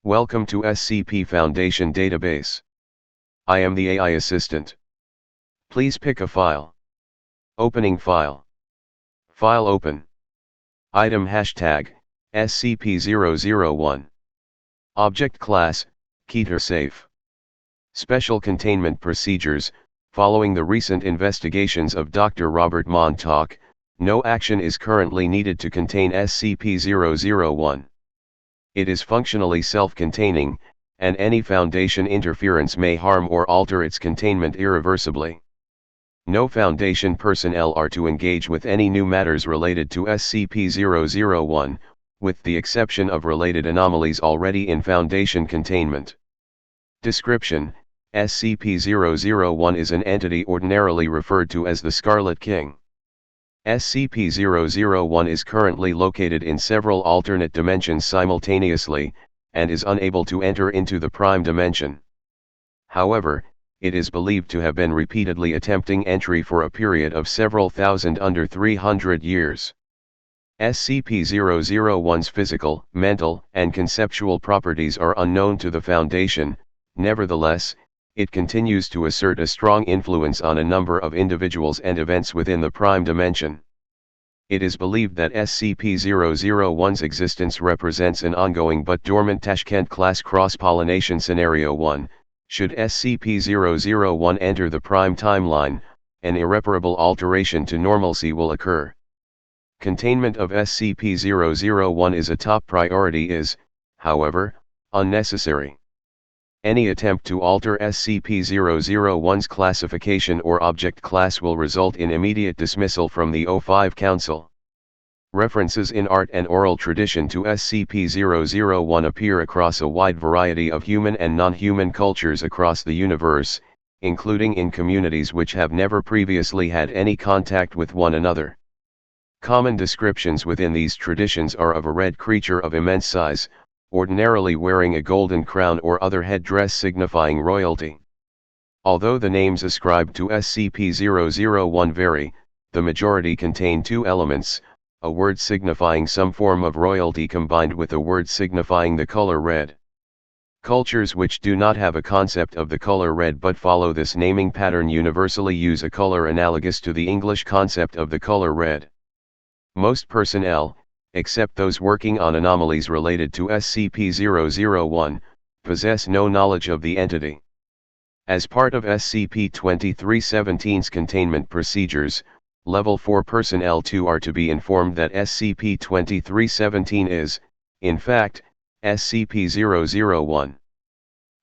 Welcome to SCP Foundation Database. I am the AI assistant. Please pick a file. Opening file. File open. Item hashtag, SCP-001. Object class, Keter safe. Special containment procedures. Following the recent investigations of Dr. Robert Montauk, no action is currently needed to contain SCP-001. It is functionally self-containing, and any Foundation interference may harm or alter its containment irreversibly. No Foundation personnel are to engage with any new matters related to SCP-001, with the exception of related anomalies already in Foundation containment. Description: SCP-001 is an entity ordinarily referred to as the Scarlet King. SCP-001 is currently located in several alternate dimensions simultaneously, and is unable to enter into the Prime Dimension. However, it is believed to have been repeatedly attempting entry for a period of several thousand under 300 years. SCP-001's physical, mental, and conceptual properties are unknown to the Foundation. Nevertheless, it continues to assert a strong influence on a number of individuals and events within the Prime Dimension. It is believed that SCP-001's existence represents an ongoing but dormant Tashkent-class cross-pollination Scenario 1. Should SCP-001 enter the Prime timeline, an irreparable alteration to normalcy will occur. Containment of SCP-001 is a top priority is, however, unnecessary. Any attempt to alter SCP-001's classification or object class will result in immediate dismissal from the O5 Council. References in art and oral tradition to SCP-001 appear across a wide variety of human and non-human cultures across the universe, including in communities which have never previously had any contact with one another. Common descriptions within these traditions are of a red creature of immense size, ordinarily wearing a golden crown or other headdress signifying royalty. Although the names ascribed to SCP-001 vary, the majority contain two elements: a word signifying some form of royalty combined with a word signifying the color red. Cultures which do not have a concept of the color red but follow this naming pattern universally use a color analogous to the English concept of the color red. Most personnel, except those working on anomalies related to SCP-001, possess no knowledge of the entity. As part of SCP-2317's containment procedures, Level 4 personnel too are to be informed that SCP-2317 is, in fact, SCP-001.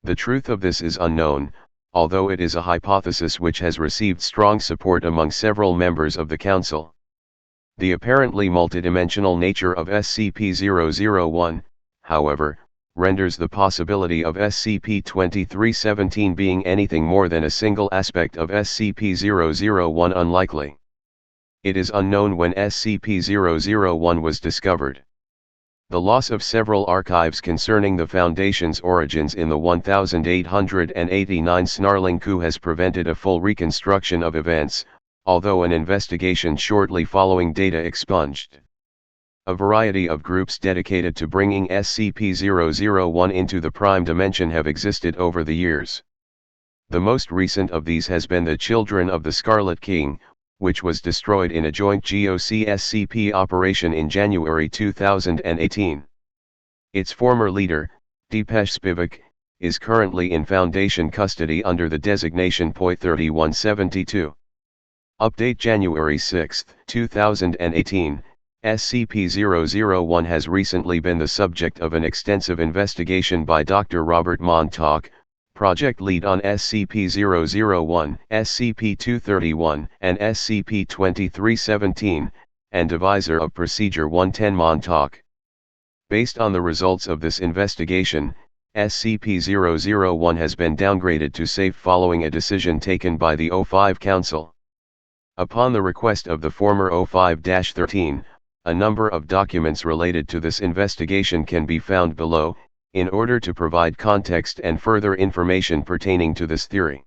The truth of this is unknown, although it is a hypothesis which has received strong support among several members of the Council. The apparently multidimensional nature of SCP-001, however, renders the possibility of SCP-2317 being anything more than a single aspect of SCP-001 unlikely. It is unknown when SCP-001 was discovered. The loss of several archives concerning the Foundation's origins in the 1889 Snarling coup has prevented a full reconstruction of events, although an investigation shortly following data expunged. A variety of groups dedicated to bringing SCP-001 into the Prime Dimension have existed over the years. The most recent of these has been the Children of the Scarlet King, which was destroyed in a joint GOC-SCP operation in January 2018. Its former leader, Deepesh Spivak, is currently in Foundation custody under the designation POI-3172. Update January 6, 2018, SCP-001 has recently been the subject of an extensive investigation by Dr. Robert Montauk, project lead on SCP-001, SCP-231, and SCP-2317, and deviser of Procedure 110 Montauk. Based on the results of this investigation, SCP-001 has been downgraded to safe following a decision taken by the O5 Council. Upon the request of the former O5-13, a number of documents related to this investigation can be found below, in order to provide context and further information pertaining to this theory.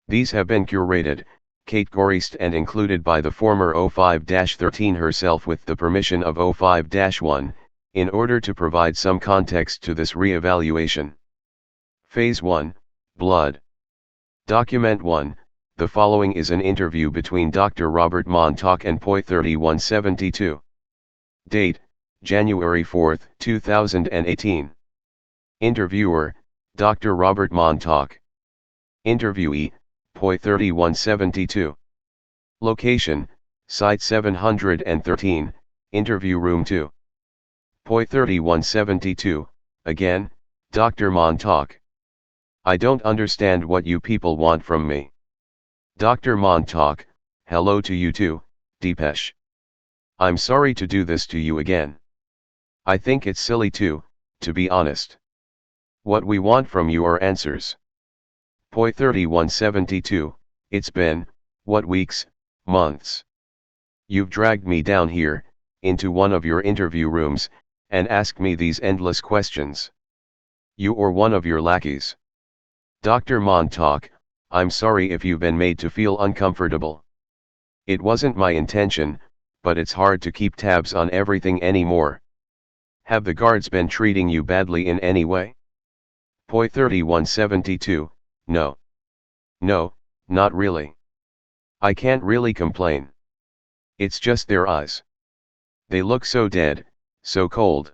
These have been curated, categorized and included by the former O5-13 herself with the permission of O5-1, in order to provide some context to this re-evaluation. Phase 1, Blood. Document 1, the following is an interview between Dr. Robert Montauk and POI 3172. Date, January 4, 2018. Interviewer, Dr. Robert Montauk. Interviewee, POI 3172. Location, Site 713, Interview Room 2. POI 3172, again, Dr. Montauk. I don't understand what you people want from me. Dr. Montauk, hello to you too, Deepesh. I'm sorry to do this to you again. I think it's silly too, to be honest. What we want from you are answers. POI 3172, it's been, what weeks, months. You've dragged me down here, into one of your interview rooms, and asked me these endless questions. You or one of your lackeys. Dr. Montauk, I'm sorry if you've been made to feel uncomfortable. It wasn't my intention, but it's hard to keep tabs on everything anymore. Have the guards been treating you badly in any way? POI 3172, no. No, not really. I can't really complain. It's just their eyes. They look so dead, so cold.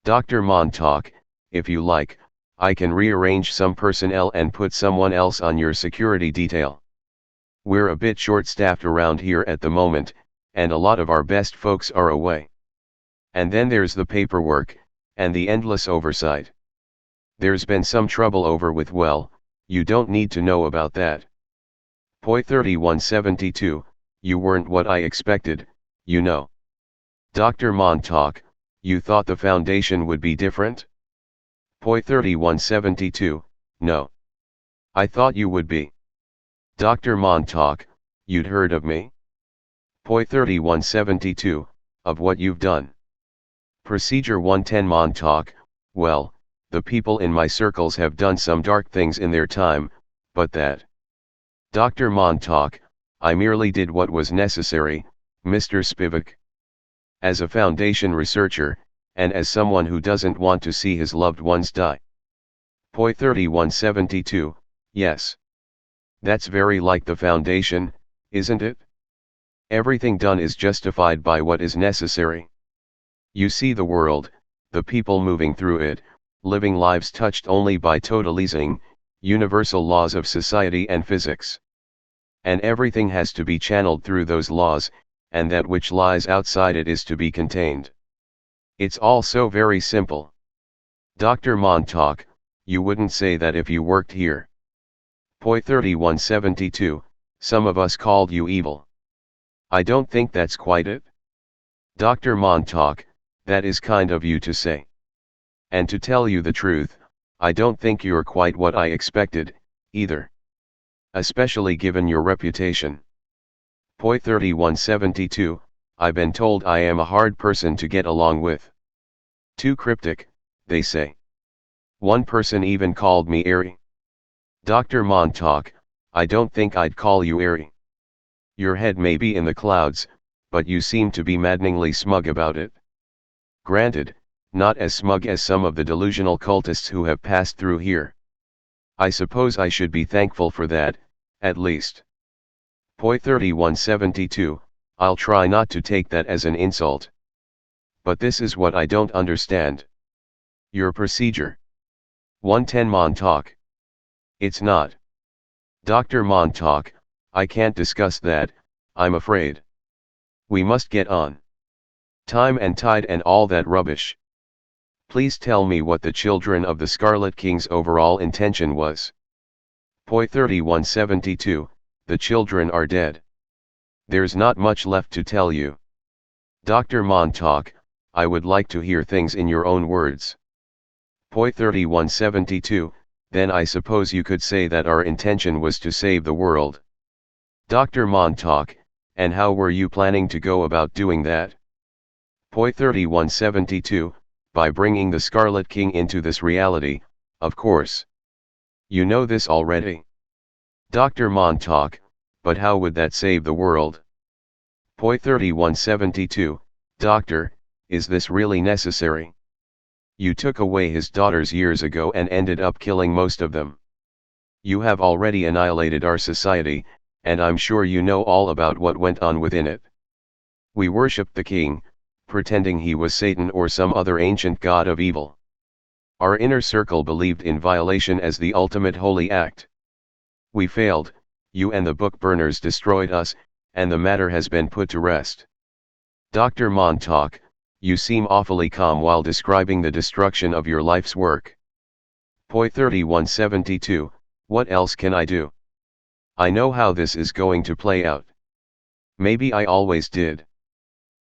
Dr. Montauk, if you like, I can rearrange some personnel and put someone else on your security detail. We're a bit short-staffed around here at the moment, and a lot of our best folks are away. And then there's the paperwork, and the endless oversight. There's been some trouble over with, well, you don't need to know about that. POI 3172, you weren't what I expected, you know. Dr. Montauk, you thought the Foundation would be different? POI 3172, no. I thought you would be. Dr. Montauk, you'd heard of me? POI 3172, of what you've done. Procedure 110 Montauk, well, the people in my circles have done some dark things in their time, but that. Dr. Montauk, I merely did what was necessary, Mr. Spivak. As a Foundation researcher, and as someone who doesn't want to see his loved ones die. POI 3172, yes. That's very like the Foundation, isn't it? Everything done is justified by what is necessary. You see the world, the people moving through it, living lives touched only by totalizing, universal laws of society and physics. And everything has to be channeled through those laws, and that which lies outside it is to be contained. It's all so very simple. Dr. Montauk, you wouldn't say that if you worked here. POI 3172, some of us called you evil. I don't think that's quite it. Dr. Montauk, that is kind of you to say. And to tell you the truth, I don't think you're quite what I expected, either. Especially given your reputation. POI 3172, I've been told I am a hard person to get along with. Too cryptic, they say. One person even called me airy. Dr. Montauk, I don't think I'd call you airy. Your head may be in the clouds, but you seem to be maddeningly smug about it. Granted, not as smug as some of the delusional cultists who have passed through here. I suppose I should be thankful for that, at least. POI 3172, I'll try not to take that as an insult. But this is what I don't understand. Your procedure. 110 Montauk. It's not. Dr. Montauk, I can't discuss that, I'm afraid. We must get on. Time and tide and all that rubbish. Please tell me what the children of the Scarlet King's overall intention was. POI 3172, the children are dead. There's not much left to tell you. Dr. Montauk, I would like to hear things in your own words. POI 3172, then I suppose you could say that our intention was to save the world. Dr. Montauk, and how were you planning to go about doing that? POI 3172, by bringing the Scarlet King into this reality, of course. You know this already. Dr. Montauk, but how would that save the world? POI 3172, Doctor, is this really necessary? You took away his daughters years ago and ended up killing most of them. You have already annihilated our society, and I'm sure you know all about what went on within it. We worshipped the king, pretending he was Satan or some other ancient god of evil. Our inner circle believed in violation as the ultimate holy act. We failed, you and the book burners destroyed us, and the matter has been put to rest. Dr. Montauk, you seem awfully calm while describing the destruction of your life's work. Poi 3172, what else can I do? I know how this is going to play out. Maybe I always did.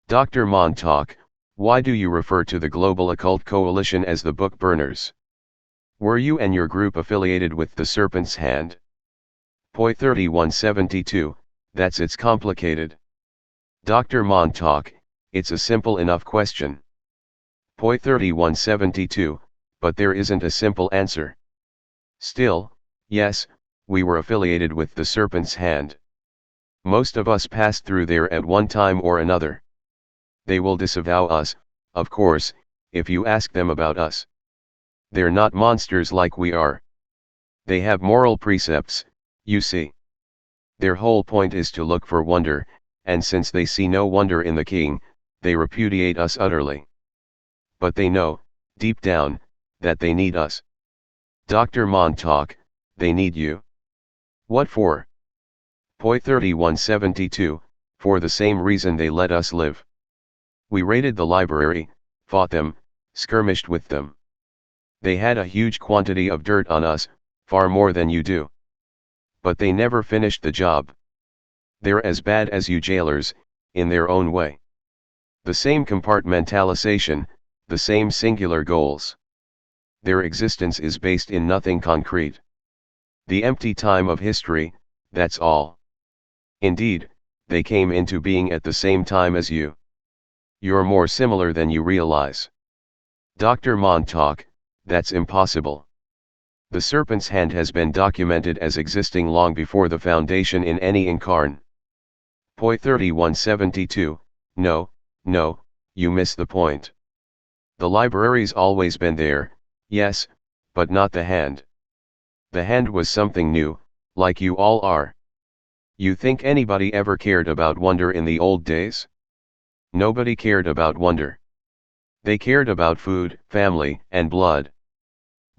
Dr. Montauk, why do you refer to the Global Occult Coalition as the Book Burners? Were you and your group affiliated with the Serpent's Hand? Poi 3172, it's complicated. Dr. Montauk, it's a simple enough question. Poi 3172, but there isn't a simple answer. Still, yes, we were affiliated with the Serpent's Hand. Most of us passed through there at one time or another. They will disavow us, of course, if you ask them about us. They're not monsters like we are. They have moral precepts, you see. Their whole point is to look for wonder, and since they see no wonder in the king, they repudiate us utterly. But they know, deep down, that they need us. Dr. Montauk, they need you. What for? Poi 3172, for the same reason they let us live. We raided the library, fought them, skirmished with them. They had a huge quantity of dirt on us, far more than you do. But they never finished the job. They're as bad as you jailers, in their own way. The same compartmentalization, the same singular goals. Their existence is based in nothing concrete. The empty time of history, that's all. Indeed, they came into being at the same time as you. You're more similar than you realize. Dr. Montauk, that's impossible. The Serpent's Hand has been documented as existing long before the Foundation in any incarn. Poi 3172, no, you miss the point. The library's always been there, yes, but not the hand. The hand was something new, like you all are. You think anybody ever cared about wonder in the old days? Nobody cared about wonder. They cared about food, family, and blood.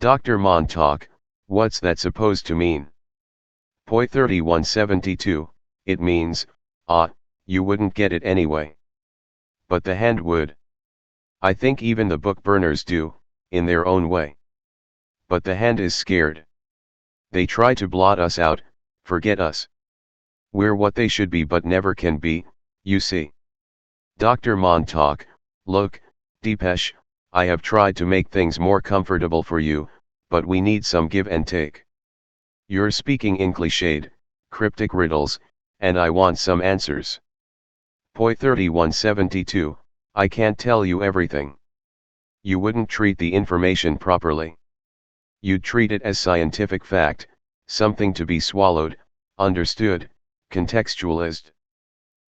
Dr. Montauk, what's that supposed to mean? Poi 3172, it means, you wouldn't get it anyway. But the hand would. I think even the book burners do, in their own way. But the hand is scared. They try to blot us out, forget us. We're what they should be but never can be, you see. Dr. Montauk, look, Deepesh, I have tried to make things more comfortable for you, but we need some give and take. You're speaking in cliched, cryptic riddles, and I want some answers. Poi 3172, I can't tell you everything. You wouldn't treat the information properly. You'd treat it as scientific fact, something to be swallowed, understood, contextualized.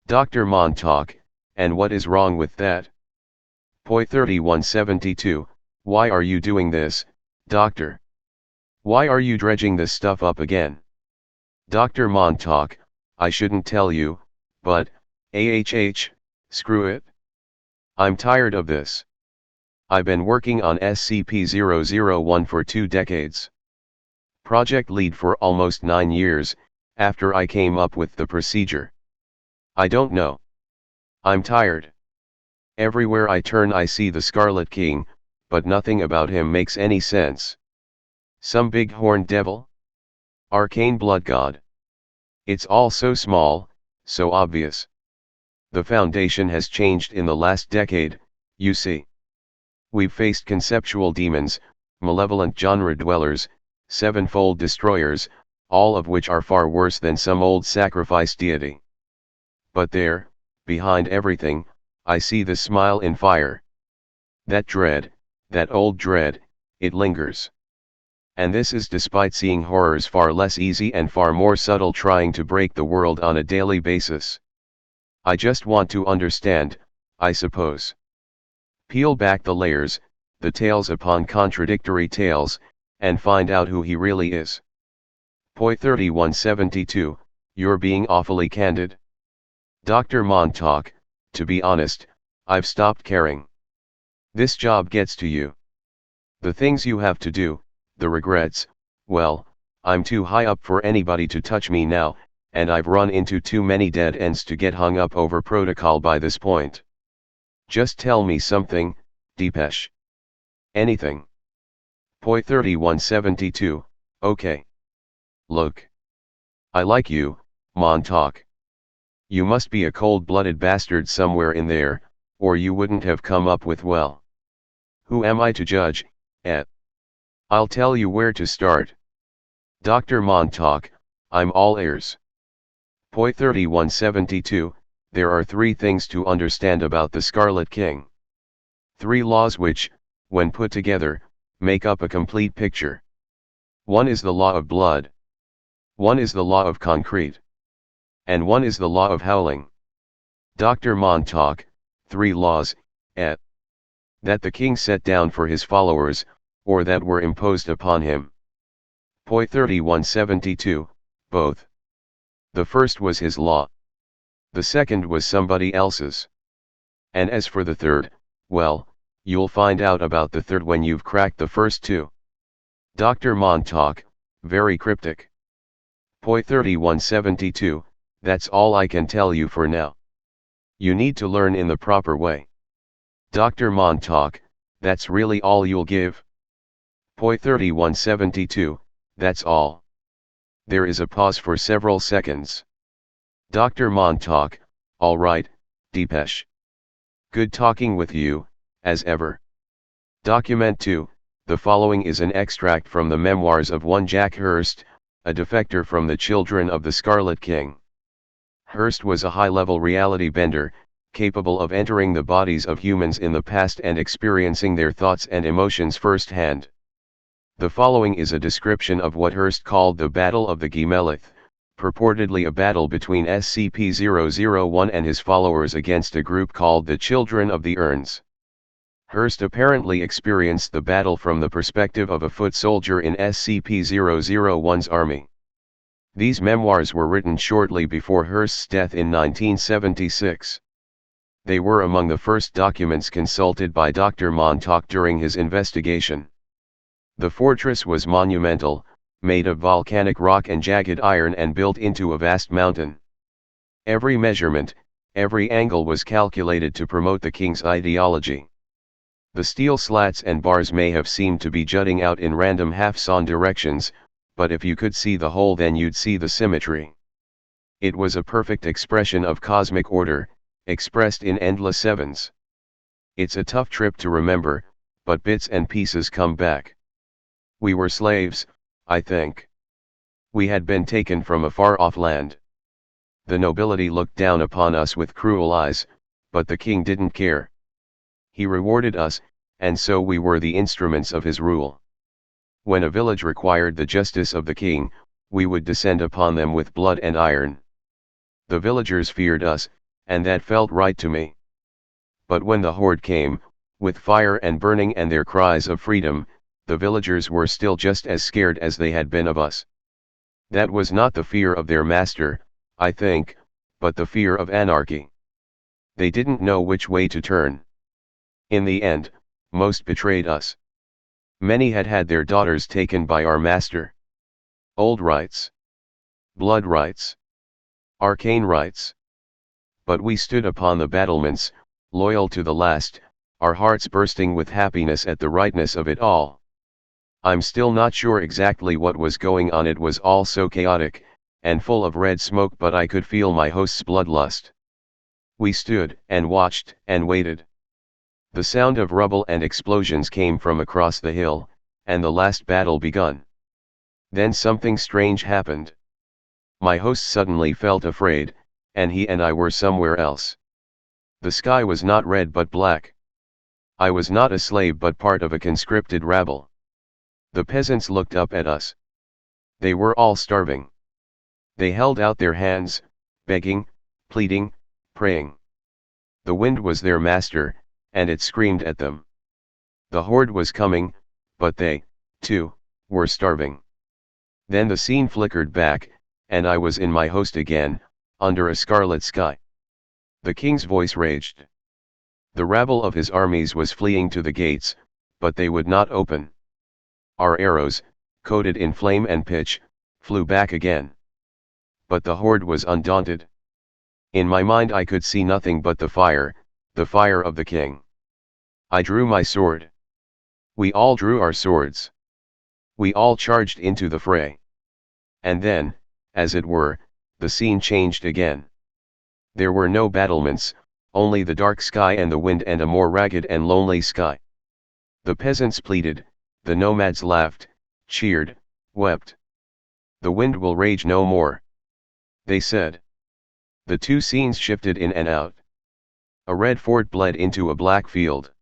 Dr. Montauk, and what is wrong with that? Poi 3172, why are you doing this, doctor? Why are you dredging this stuff up again? Dr. Montauk, I shouldn't tell you, but, screw it. I'm tired of this. I've been working on SCP-001 for 2 decades. Project lead for almost 9 years, after I came up with the procedure. I don't know. I'm tired. Everywhere I turn I see the Scarlet King, but nothing about him makes any sense. Some big horned devil? Arcane blood god. It's all so small, so obvious. The Foundation has changed in the last decade, you see. We've faced conceptual demons, malevolent genre dwellers, sevenfold destroyers, all of which are far worse than some old sacrifice deity. But there, behind everything, I see the smile in fire. That dread, that old dread, it lingers. And this is despite seeing horrors far less easy and far more subtle trying to break the world on a daily basis. I just want to understand, I suppose. Peel back the layers, the tales upon contradictory tales, and find out who he really is. Poi 3172, you're being awfully candid. Dr. Montauk, to be honest, I've stopped caring. This job gets to you. The things you have to do, the regrets, well, I'm too high up for anybody to touch me now, and I've run into too many dead ends to get hung up over protocol by this point. Just tell me something, Deepesh. Anything. Poi 3172, okay. Look. I like you, Montauk. You must be a cold-blooded bastard somewhere in there, or you wouldn't have come up with well. Who am I to judge, eh? I'll tell you where to start. Dr. Montauk, I'm all ears. Poi 3172, there are 3 things to understand about the Scarlet King. 3 laws which, when put together, make up a complete picture. 1 is the law of blood. 1 is the law of concrete. And 1 is the law of howling. Dr. Montauk, 3 laws, that the king set down for his followers, or that were imposed upon him. Poi 3172, both. The first was his law. The second was somebody else's. And as for the third, well, you'll find out about the third when you've cracked the first 2. Dr. Montauk, very cryptic. Poi 3172, that's all I can tell you for now. You need to learn in the proper way. Dr. Montauk, that's really all you'll give? Poi 3172, that's all. There is a pause for several seconds. Dr. Montauk, all right, Deepesh. Good talking with you, as ever. Document 2, the following is an extract from the memoirs of one Jack Hurst, a defector from the Children of the Scarlet King. Hurst was a high-level reality bender, capable of entering the bodies of humans in the past and experiencing their thoughts and emotions firsthand. The following is a description of what Hurst called the Battle of the Gemelith, purportedly a battle between SCP-001 and his followers against a group called the Children of the Urns. Hurst apparently experienced the battle from the perspective of a foot soldier in SCP-001's army. These memoirs were written shortly before Hurst's death in 1976. They were among the first documents consulted by Dr. Montauk during his investigation. The fortress was monumental, made of volcanic rock and jagged iron and built into a vast mountain. Every measurement, every angle was calculated to promote the king's ideology. The steel slats and bars may have seemed to be jutting out in random half-sawn directions, but if you could see the whole then you'd see the symmetry. It was a perfect expression of cosmic order, expressed in endless sevens. It's a tough trip to remember, but bits and pieces come back. We were slaves, I think. We had been taken from a far-off land. The nobility looked down upon us with cruel eyes, but the king didn't care. He rewarded us, and so we were the instruments of his rule. When a village required the justice of the king, we would descend upon them with blood and iron. The villagers feared us, and that felt right to me. But when the horde came, with fire and burning and their cries of freedom, the villagers were still just as scared as they had been of us. That was not the fear of their master, I think, but the fear of anarchy. They didn't know which way to turn. In the end, most betrayed us. Many had had their daughters taken by our master. Old rights. Blood rights. Arcane rights. But we stood upon the battlements, loyal to the last, our hearts bursting with happiness at the rightness of it all. I'm still not sure exactly what was going on, it was all so chaotic, and full of red smoke, but I could feel my host's bloodlust. We stood, and watched, and waited. The sound of rubble and explosions came from across the hill, and the last battle begun. Then something strange happened. My host suddenly felt afraid, and he and I were somewhere else. The sky was not red but black. I was not a slave but part of a conscripted rabble. The peasants looked up at us. They were all starving. They held out their hands, begging, pleading, praying. The wind was their master, and it screamed at them. The horde was coming, but they, too, were starving. Then the scene flickered back, and I was in my host again, under a scarlet sky. The king's voice raged. The rabble of his armies was fleeing to the gates, but they would not open. Our arrows, coated in flame and pitch, flew back again. But the horde was undaunted. In my mind I could see nothing but the fire of the king. I drew my sword. We all drew our swords. We all charged into the fray. And then, as it were, the scene changed again. There were no battlements, only the dark sky and the wind and a more ragged and lonely sky. The peasants pleaded, the nomads laughed, cheered, wept. The wind will rage no more, they said. The two scenes shifted in and out. A red fort bled into a black field.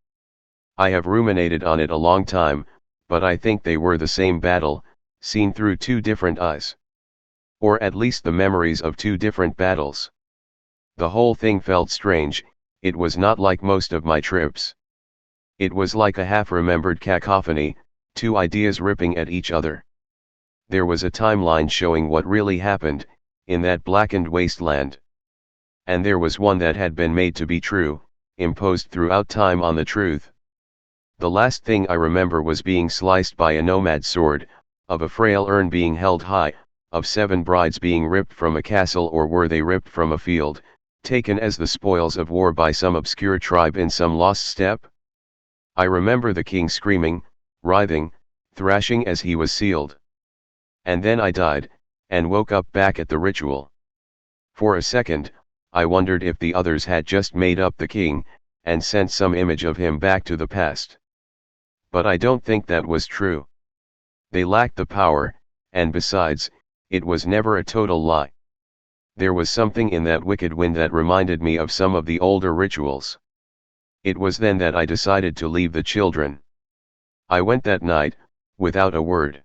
I have ruminated on it a long time, but I think they were the same battle, seen through two different eyes. Or at least the memories of two different battles. The whole thing felt strange, it was not like most of my trips. It was like a half-remembered cacophony, two ideas ripping at each other. There was a timeline showing what really happened, in that blackened wasteland. And there was one that had been made to be true, imposed throughout time on the truth. The last thing I remember was being sliced by a nomad sword, of a frail urn being held high, of 7 brides being ripped from a castle, or were they ripped from a field, taken as the spoils of war by some obscure tribe in some lost steppe? I remember the king screaming, writhing, thrashing as he was sealed. And then I died, and woke up back at the ritual. For a second, I wondered if the others had just made up the king, and sent some image of him back to the past. But I don't think that was true. They lacked the power, and besides, it was never a total lie. There was something in that wicked wind that reminded me of some of the older rituals. It was then that I decided to leave the children. I went that night, without a word.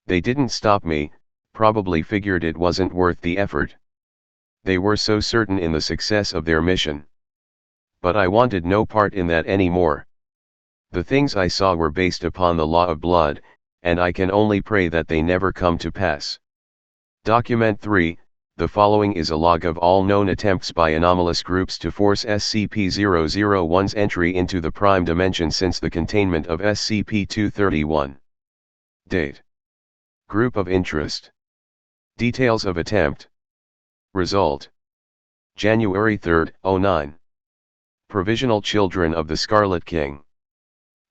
They didn't stop me, probably figured it wasn't worth the effort. They were so certain in the success of their mission. But I wanted no part in that anymore. The things I saw were based upon the law of blood, and I can only pray that they never come to pass. Document 3, the following is a log of all known attempts by anomalous groups to force SCP-001's entry into the prime dimension since the containment of SCP-231. Date. Group of interest. Details of attempt. Result. January 3, 09. Provisional Children of the Scarlet King.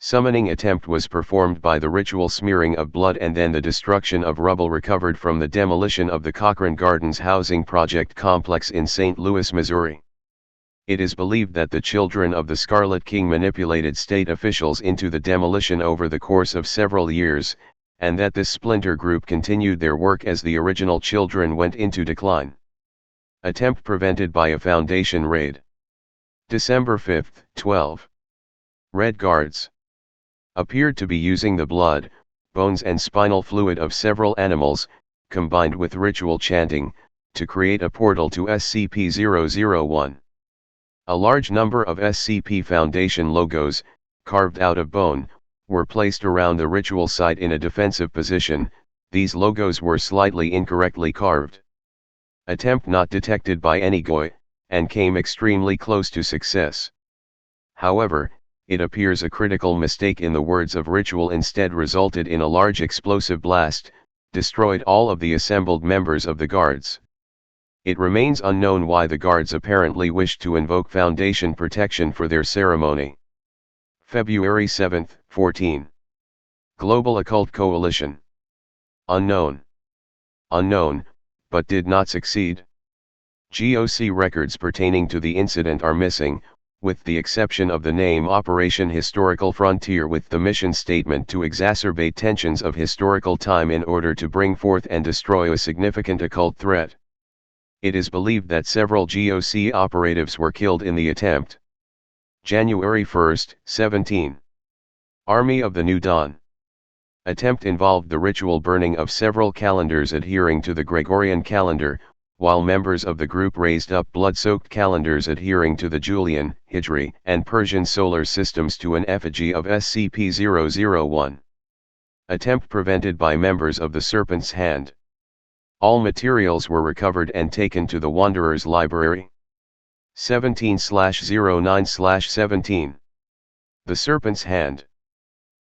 Summoning attempt was performed by the ritual smearing of blood and then the destruction of rubble recovered from the demolition of the Cochrane Gardens housing project complex in St. Louis, Missouri. It is believed that the Children of the Scarlet King manipulated state officials into the demolition over the course of several years, and that this splinter group continued their work as the original Children went into decline. Attempt prevented by a Foundation raid. December 5, 12. Red Guards appeared to be using the blood, bones and spinal fluid of several animals, combined with ritual chanting, to create a portal to SCP-001. A large number of SCP Foundation logos, carved out of bone, were placed around the ritual site in a defensive position. These logos were slightly incorrectly carved. Attempt not detected by any GUI, and came extremely close to success. However, it appears a critical mistake in the words of ritual instead resulted in a large explosive blast, destroyed all of the assembled members of the guards. It remains unknown why the guards apparently wished to invoke Foundation protection for their ceremony. February 7, 14. Global Occult Coalition. Unknown. Unknown, but did not succeed. GOC records pertaining to the incident are missing, with the exception of the name Operation Historical Frontier, with the mission statement to exacerbate tensions of historical time in order to bring forth and destroy a significant occult threat. It is believed that several GOC operatives were killed in the attempt. January 1, 17. Army of the New Dawn. Attempt involved the ritual burning of several calendars adhering to the Gregorian calendar, while members of the group raised up blood-soaked calendars adhering to the Julian, Hijri, and Persian solar systems to an effigy of SCP-001. Attempt prevented by members of the Serpent's Hand. All materials were recovered and taken to the Wanderer's Library. 17/09/17. The Serpent's Hand.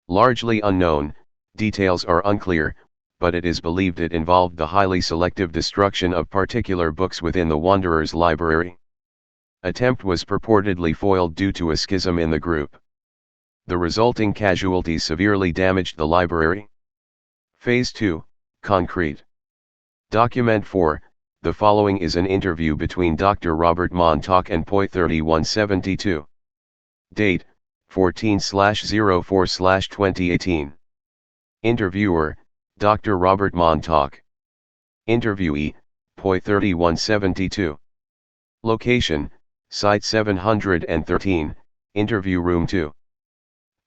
Largely unknown, details are unclear, but it is believed it involved the highly selective destruction of particular books within the Wanderer's Library. Attempt was purportedly foiled due to a schism in the group. The resulting casualties severely damaged the library. Phase 2, Concrete. Document 4, the following is an interview between Dr. Robert Montauk and POI 3172. Date, 14/04/2018. Interviewer, Dr. Robert Montauk. Interviewee, POI 3172. Location, Site 713, Interview Room 2.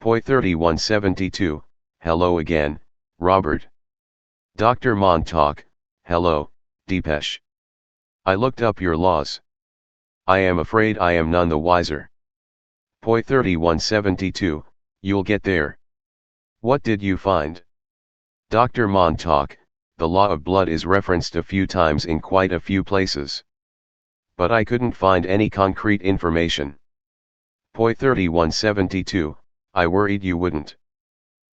POI 3172, hello again, Robert. Dr. Montauk, hello, Deepesh. I looked up your laws. I am afraid I am none the wiser. POI 3172, you'll get there. What did you find? Dr. Montauk, the law of blood is referenced a few times in quite a few places. But I couldn't find any concrete information. POI 3172, I worried you wouldn't.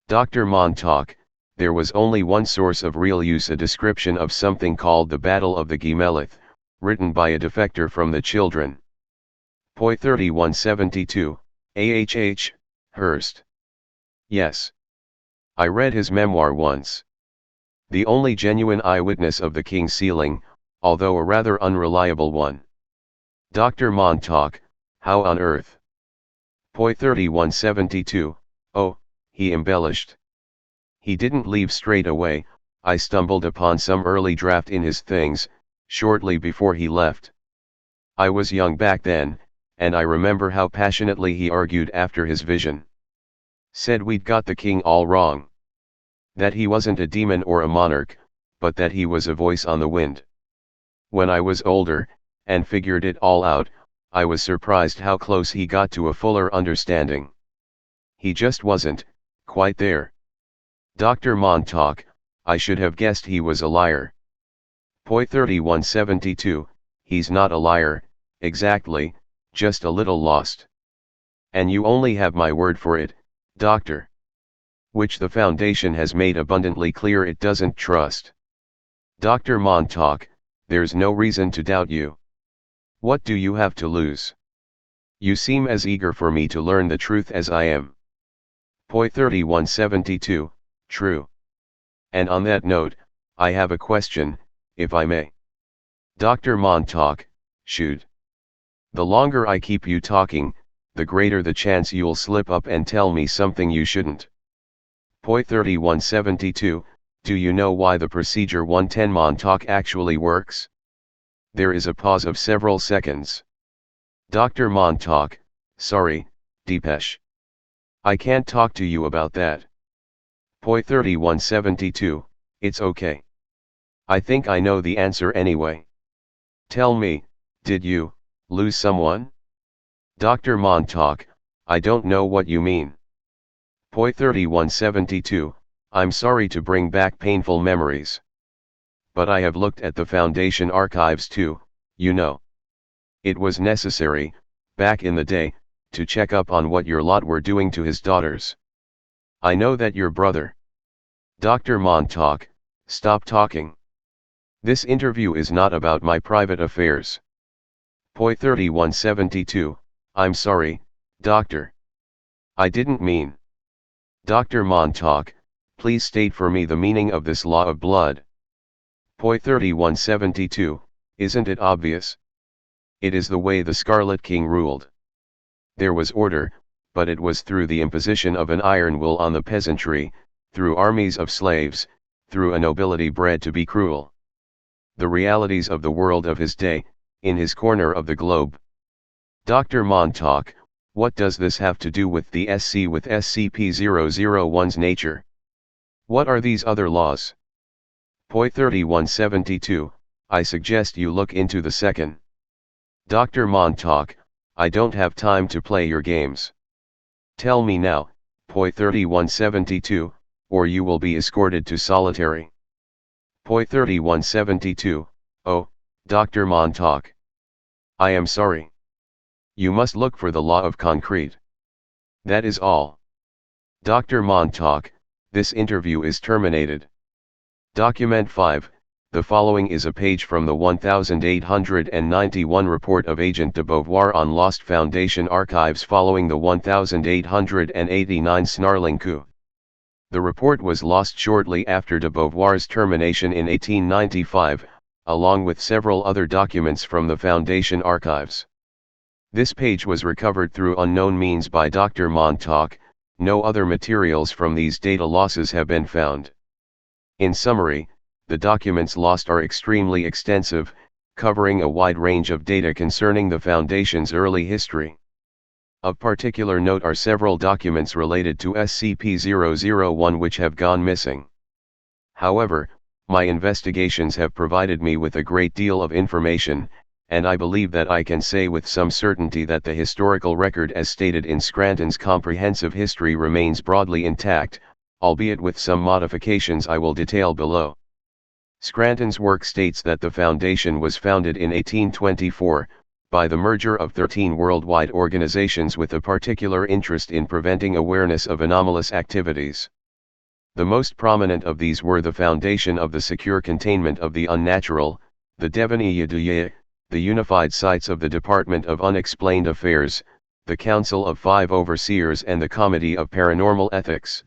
Dr. Montauk, there was only one source of real use, a description of something called the Battle of the Gemelith, written by a defector from the Children. POI 3172, AHH, Hurst. Yes. I read his memoir once. The only genuine eyewitness of the King's sealing, although a rather unreliable one. Dr. Montauk, how on earth? POI 3172, oh, he embellished. He didn't leave straight away, I stumbled upon some early draft in his things, shortly before he left. I was young back then, and I remember how passionately he argued after his vision. Said we'd got the king all wrong. That he wasn't a demon or a monarch, but that he was a voice on the wind. When I was older, and figured it all out, I was surprised how close he got to a fuller understanding. He just wasn't, quite there. Dr. Montauk, I should have guessed he was a liar. POI 3172, he's not a liar, exactly, just a little lost. And you only have my word for it, Doctor. Which the Foundation has made abundantly clear it doesn't trust. Dr. Montauk, there's no reason to doubt you. What do you have to lose? You seem as eager for me to learn the truth as I am. POI 3172, true. And on that note, I have a question, if I may. Dr. Montauk, shoot. The longer I keep you talking, the greater the chance you'll slip up and tell me something you shouldn't. POI 3172, do you know why the procedure 110 Montauk actually works? There is a pause of several seconds. Dr. Montauk, sorry, Deepesh. I can't talk to you about that. POI 3172, it's okay. I think I know the answer anyway. Tell me, did you lose someone? Dr. Montauk, I don't know what you mean. POI 3172, I'm sorry to bring back painful memories. But I have looked at the Foundation archives too, you know. It was necessary, back in the day, to check up on what your lot were doing to his daughters. I know that your brother. Dr. Montauk, stop talking. This interview is not about my private affairs. POI 3172, I'm sorry, Doctor. I didn't mean. Dr. Montauk, please state for me the meaning of this law of blood. POI 3172, isn't it obvious? It is the way the Scarlet King ruled. There was order, but it was through the imposition of an iron will on the peasantry, through armies of slaves, through a nobility bred to be cruel. The realities of the world of his day, in his corner of the globe. Dr. Montauk, what does this have to do with the SCP-001's nature? What are these other laws? POI 3172, I suggest you look into the second. Dr. Montauk, I don't have time to play your games. Tell me now, Poi 3172, or you will be escorted to solitary. Poi 3172, oh, Dr. Montauk. I am sorry. You must look for the law of concrete. That is all. Dr. Montauk, this interview is terminated. Document 5, the following is a page from the 1891 report of Agent de Beauvoir on Lost Foundation archives following the 1889 snarling coup. The report was lost shortly after de Beauvoir's termination in 1895, along with several other documents from the Foundation archives. This page was recovered through unknown means by Dr. Montauk. No other materials from these data losses have been found. In summary, the documents lost are extremely extensive, covering a wide range of data concerning the Foundation's early history. Of particular note are several documents related to SCP-001 which have gone missing. However, my investigations have provided me with a great deal of information, and I believe that I can say with some certainty that the historical record as stated in Scranton's comprehensive history remains broadly intact, albeit with some modifications I will detail below. Scranton's work states that the Foundation was founded in 1824, by the merger of 13 worldwide organizations with a particular interest in preventing awareness of anomalous activities. The most prominent of these were the Foundation of the Secure Containment of the Unnatural, the Devoniya, the Unified Sites of the Department of Unexplained Affairs, the Council of Five Overseers and the Committee of Paranormal Ethics.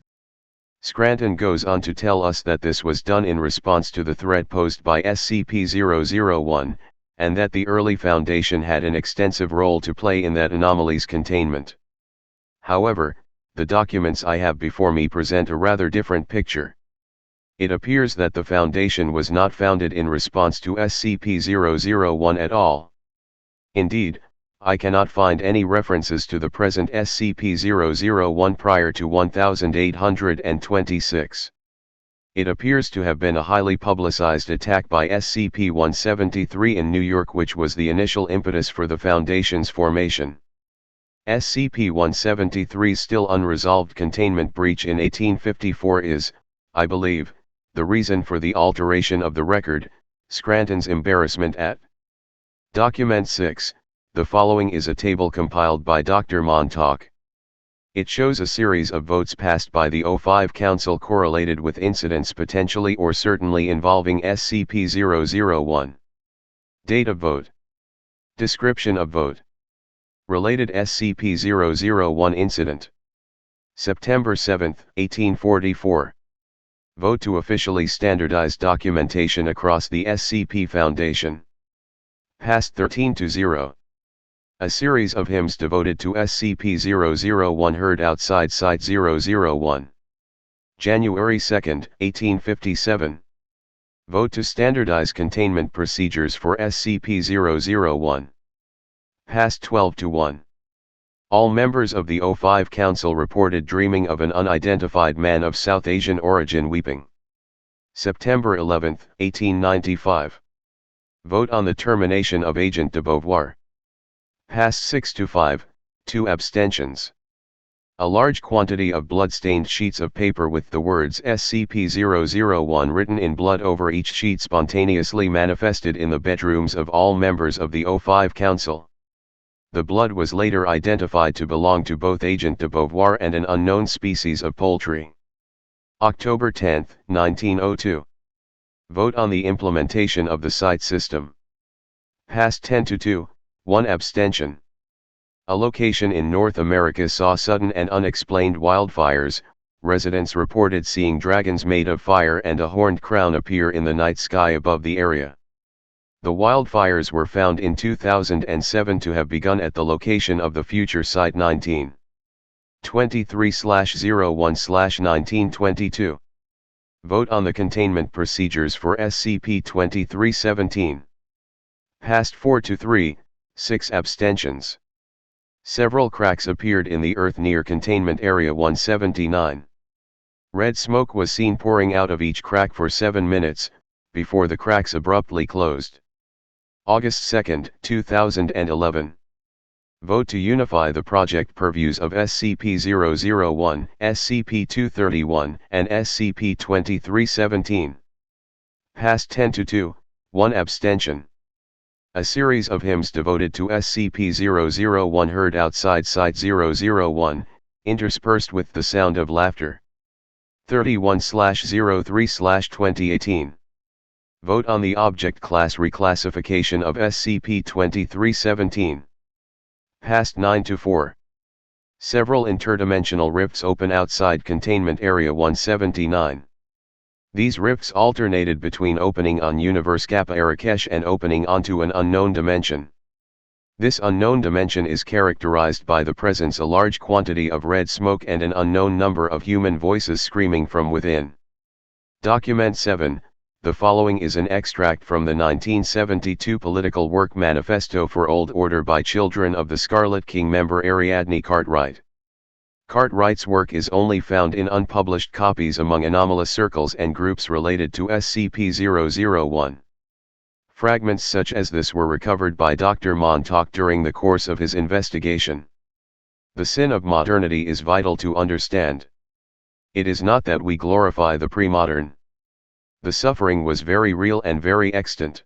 Scranton goes on to tell us that this was done in response to the threat posed by SCP-001, and that the early Foundation had an extensive role to play in that anomaly's containment. However, the documents I have before me present a rather different picture. It appears that the Foundation was not founded in response to SCP-001 at all. Indeed, I cannot find any references to the present SCP-001 prior to 1826. It appears to have been a highly publicized attack by SCP-173 in New York which was the initial impetus for the Foundation's formation. SCP-173's still unresolved containment breach in 1854 is, I believe, the reason for the alteration of the record. Scranton's embarrassment at Document 6, the following is a table compiled by Dr. Montauk. It shows a series of votes passed by the O5 Council correlated with incidents potentially or certainly involving SCP-001. Date of vote. Description of vote. Related SCP-001 incident. September 7, 1844. Vote to officially standardize documentation across the SCP Foundation. Passed 13-0. A series of hymns devoted to SCP-001 heard outside Site 001. January 2, 1857. Vote to standardize containment procedures for SCP-001. Passed 12-1. All members of the O5 Council reported dreaming of an unidentified man of South Asian origin weeping. September 11, 1895. Vote on the termination of Agent de Beauvoir. Passed 6-5, 2 abstentions. A large quantity of blood-stained sheets of paper with the words SCP-001 written in blood over each sheet spontaneously manifested in the bedrooms of all members of the O5 Council. The blood was later identified to belong to both Agent de Beauvoir and an unknown species of poultry. October 10, 1902. Vote on the implementation of the site system. Passed 10-2, 1 abstention. A location in North America saw sudden and unexplained wildfires. Residents reported seeing dragons made of fire and a horned crown appear in the night sky above the area. The wildfires were found in 2007 to have begun at the location of the future Site 1923/01/1922. Vote on the containment procedures for SCP-2317. Passed 4-3, 6 abstentions. Several cracks appeared in the earth near Containment Area 179. Red smoke was seen pouring out of each crack for 7 minutes, before the cracks abruptly closed. August 2, 2011. Vote to unify the project purviews of SCP-001, SCP-231, and SCP-2317. Passed 10-2, 1 abstention. A series of hymns devoted to SCP-001 heard outside Site-001, interspersed with the sound of laughter. 31/03/2018. Vote on the Object Class reclassification of SCP-2317. Passed 9-4. Several interdimensional rifts open outside Containment Area 179. These rifts alternated between opening on Universe Kappa Arakesh and opening onto an unknown dimension. This unknown dimension is characterized by the presence of a large quantity of red smoke and an unknown number of human voices screaming from within. Document 7. The following is an extract from the 1972 political work Manifesto for Old Order by Children of the Scarlet King member Ariadne Cartwright. Cartwright's work is only found in unpublished copies among anomalous circles and groups related to SCP-001. Fragments such as this were recovered by Dr. Montauk during the course of his investigation. The sin of modernity is vital to understand. It is not that we glorify the pre-modern. The suffering was very real and very extant.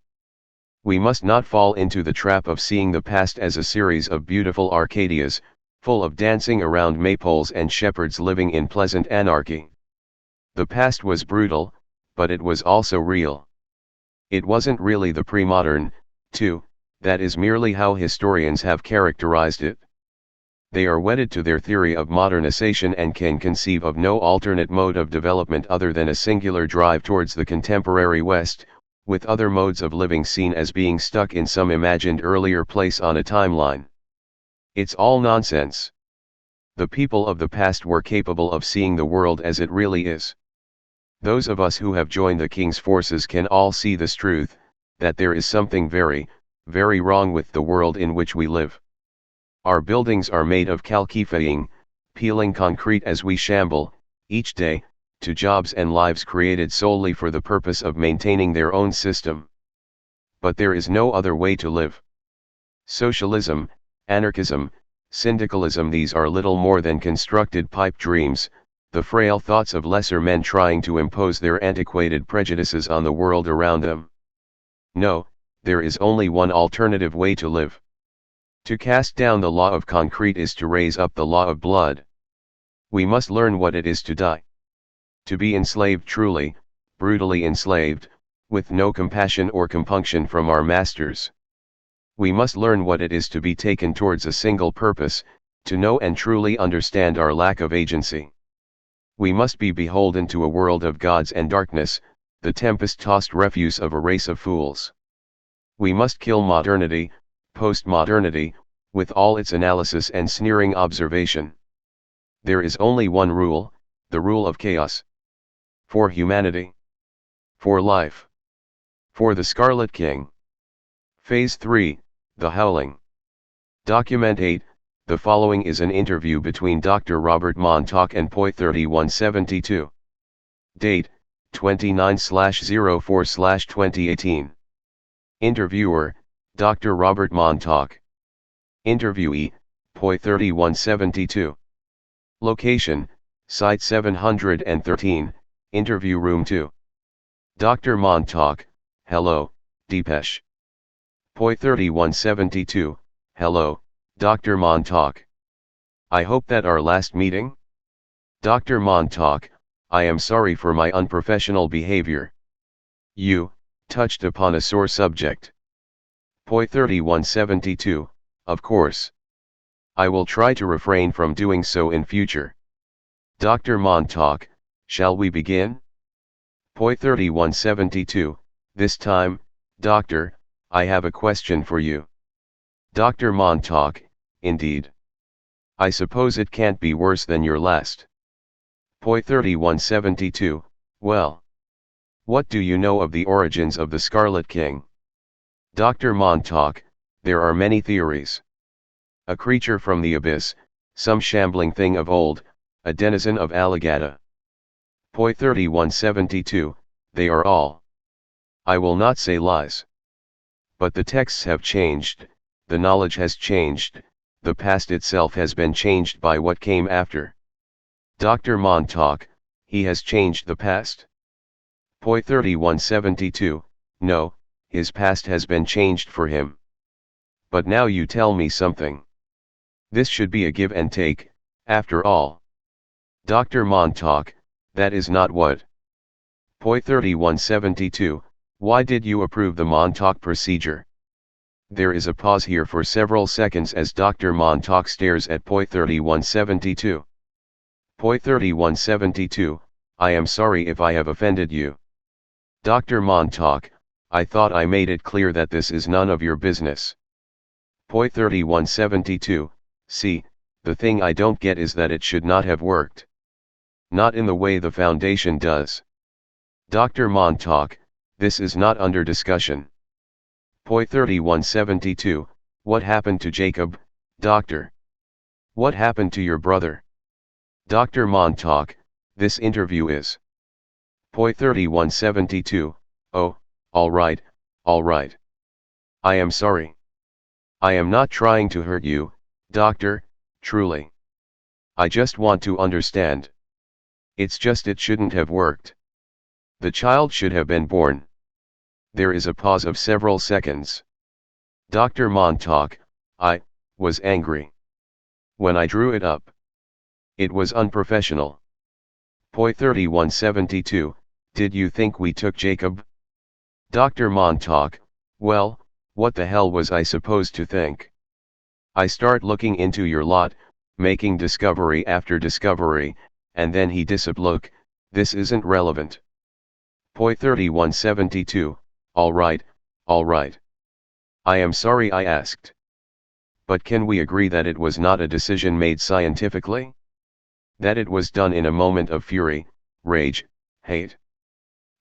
We must not fall into the trap of seeing the past as a series of beautiful Arcadias, full of dancing around maypoles and shepherds living in pleasant anarchy. The past was brutal, but it was also real. It wasn't really the pre-modern, too, that is merely how historians have characterized it. They are wedded to their theory of modernization and can conceive of no alternate mode of development other than a singular drive towards the contemporary West, with other modes of living seen as being stuck in some imagined earlier place on a timeline. It's all nonsense. The people of the past were capable of seeing the world as it really is. Those of us who have joined the King's forces can all see this truth, that there is something very, very wrong with the world in which we live. Our buildings are made of calcifying, peeling concrete as we shamble, each day, to jobs and lives created solely for the purpose of maintaining their own system. But there is no other way to live. Socialism, anarchism, syndicalism, these are little more than constructed pipe dreams, the frail thoughts of lesser men trying to impose their antiquated prejudices on the world around them. No, there is only one alternative way to live. To cast down the law of concrete is to raise up the law of blood. We must learn what it is to die. To be enslaved truly, brutally enslaved, with no compassion or compunction from our masters. We must learn what it is to be taken towards a single purpose, to know and truly understand our lack of agency. We must be beholden to a world of gods and darkness, the tempest-tossed refuse of a race of fools. We must kill modernity, postmodernity, with all its analysis and sneering observation. There is only one rule, the rule of chaos. For humanity. For life. For the Scarlet King. Phase 3, The Howling. Document 8, the following is an interview between Dr. Robert Montauk and POI-3172. Date, 29/04/2018. Interviewer, Dr. Robert Montauk. Interviewee, POI-3172. Location, Site 713, Interview Room 2. Dr. Montauk, hello, Deepesh. POI-3172, hello, Dr. Montauk. I hope that our last meeting? Dr. Montauk, I am sorry for my unprofessional behavior. You touched upon a sore subject. POI-3172, of course. I will try to refrain from doing so in future. Dr. Montauk, shall we begin? POI-3172, this time, Doctor, I have a question for you. Dr. Montauk, indeed. I suppose it can't be worse than your last. POI-3172, well. What do you know of the origins of the Scarlet King? Dr. Montauk, there are many theories. A creature from the abyss, some shambling thing of old, a denizen of Alagata. POI-3172, they are all. I will not say lies. But the texts have changed, the knowledge has changed, the past itself has been changed by what came after. Dr. Montauk, he has changed the past. Poi 3172, no, his past has been changed for him. But now you tell me something. This should be a give and take, after all. Dr. Montauk, that is not what. Poi 3172, why did you approve the Montauk procedure? There is a pause here for several seconds as Dr. Montauk stares at Poi 3172. Poi 3172, I am sorry if I have offended you. Dr. Montauk, I thought I made it clear that this is none of your business. Poi 3172, see, the thing I don't get is that it should not have worked. Not in the way the Foundation does. Dr. Montauk, this is not under discussion. Poi 3172, what happened to Jacob, doctor? What happened to your brother? Dr. Montauk, this interview is. Poi 3172, oh, all right, all right. I am sorry. I am not trying to hurt you, doctor, truly. I just want to understand. It's just it shouldn't have worked. The child should have been born. There is a pause of several seconds. Dr. Montauk, I was angry. When I drew it up. It was unprofessional. Poi 3172, did you think we took Jacob? Dr. Montauk, well, what the hell was I supposed to think? I start looking into your lot, making discovery after discovery, and then he look, this isn't relevant. Poi 3172, alright, alright. I am sorry I asked. But can we agree that it was not a decision made scientifically? That it was done in a moment of fury, rage, hate?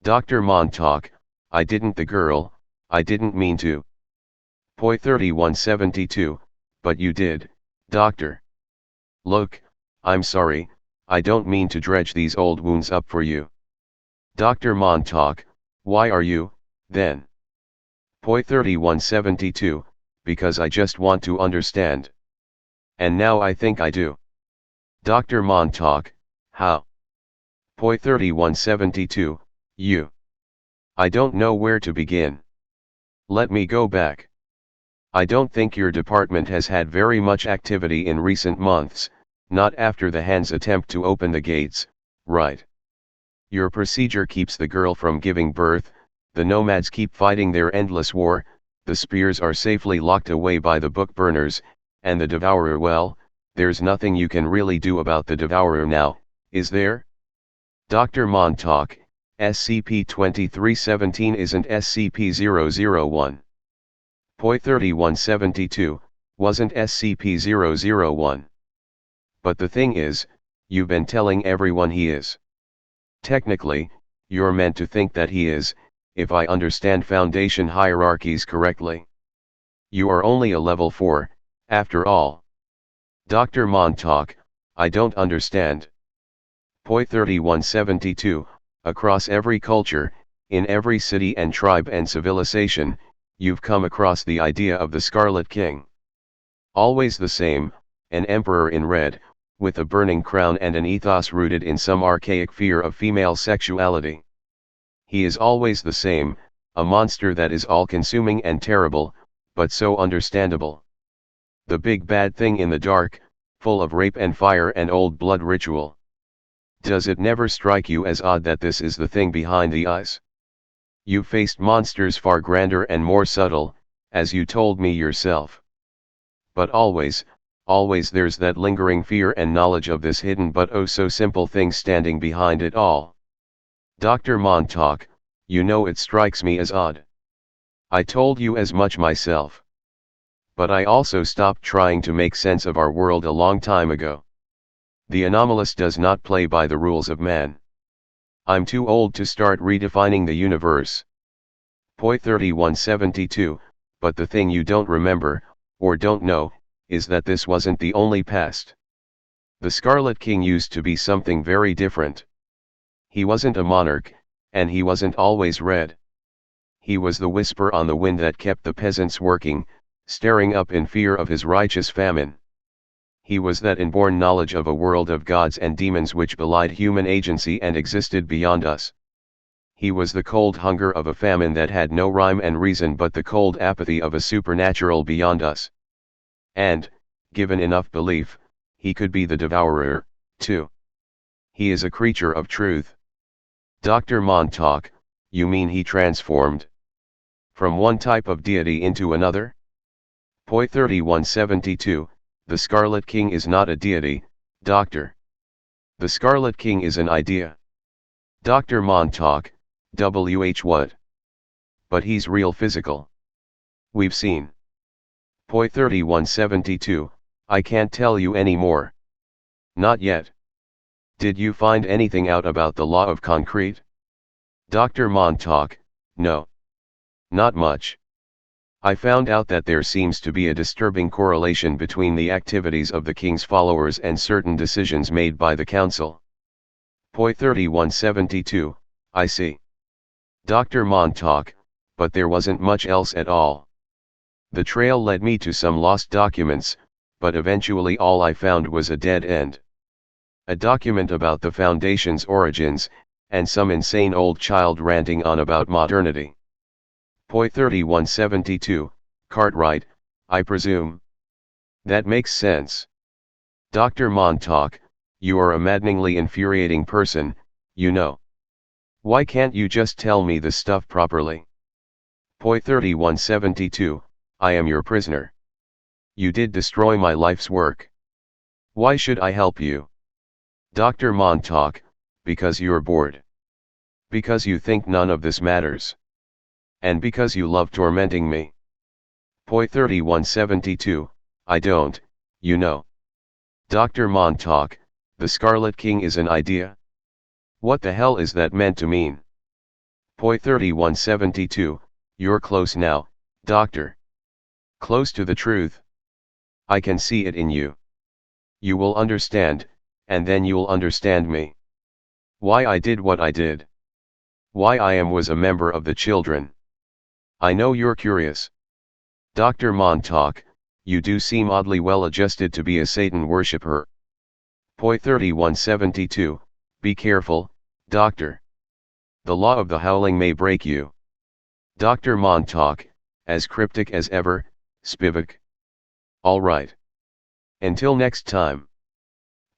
Dr. Montauk, I didn't the girl, I didn't mean to. Poi 3172, but you did, doctor. Look, I'm sorry, I don't mean to dredge these old wounds up for you. Dr. Montauk, why are you, then? Poi 3172, because I just want to understand. And now I think I do. Dr. Montauk, how? Poi 3172, you. I don't know where to begin. Let me go back. I don't think your department has had very much activity in recent months, not after the Han's attempt to open the gates, right? Your procedure keeps the girl from giving birth, the nomads keep fighting their endless war, the spears are safely locked away by the book burners, and the devourer, well, there's nothing you can really do about the devourer now, is there? Dr. Montauk, SCP-2317 isn't SCP-001. Poi 3172, wasn't SCP-001. But the thing is, you've been telling everyone he is. Technically, you're meant to think that he is, if I understand Foundation hierarchies correctly. You are only a level 4, after all. Dr. Montauk, I don't understand. Poi 3172, across every culture, in every city and tribe and civilization, you've come across the idea of the Scarlet King. Always the same, an emperor in red, with a burning crown and an ethos rooted in some archaic fear of female sexuality. He is always the same, a monster that is all-consuming and terrible, but so understandable. The big bad thing in the dark, full of rape and fire and old blood ritual. Does it never strike you as odd that this is the thing behind the eyes? You faced monsters far grander and more subtle, as you told me yourself. But always there's that lingering fear and knowledge of this hidden but oh so simple thing standing behind it all. Dr. Montauk, you know it strikes me as odd. I told you as much myself. But I also stopped trying to make sense of our world a long time ago. The anomalous does not play by the rules of man. I'm too old to start redefining the universe. Poi 3172, but the thing you don't remember, or don't know, is that this wasn't the only past. The Scarlet King used to be something very different. He wasn't a monarch, and he wasn't always red. He was the whisper on the wind that kept the peasants working, staring up in fear of his righteous famine. He was that inborn knowledge of a world of gods and demons which belied human agency and existed beyond us. He was the cold hunger of a famine that had no rhyme and reason but the cold apathy of a supernatural beyond us. And, given enough belief, he could be the devourer, too. He is a creature of truth. Dr. Montauk, you mean he transformed from one type of deity into another? Point 3172, the Scarlet King is not a deity, Doctor. The Scarlet King is an idea. Dr. Montauk, what? But he's real physical. We've seen. Point 3172, I can't tell you any more. Not yet. Did you find anything out about the law of concrete? Dr. Montauk, no. Not much. I found out that there seems to be a disturbing correlation between the activities of the king's followers and certain decisions made by the council. Point 3172, I see. Dr. Montauk, but there wasn't much else at all. The trail led me to some lost documents, but eventually all I found was a dead end. A document about the Foundation's origins, and some insane old child ranting on about modernity. Point 3172, Cartwright, I presume. That makes sense. Dr. Montauk, you are a maddeningly infuriating person, you know. Why can't you just tell me the stuff properly? Point 3172, I am your prisoner. You did destroy my life's work. Why should I help you? Dr. Montauk, because you're bored. Because you think none of this matters. And because you love tormenting me. Point 3172, I don't, you know. Dr. Montauk, the Scarlet King is an idea? What the hell is that meant to mean? Point 3172, you're close now, Doctor. Close to the truth. I can see it in you. You will understand, and then you'll understand me. Why I did what I did. Why I was a member of the children. I know you're curious. Dr. Montauk, you do seem oddly well adjusted to be a Satan worshipper. Point 3172, be careful, Doctor. The law of the howling may break you. Dr. Montauk, as cryptic as ever, Spivak. All right. Until next time.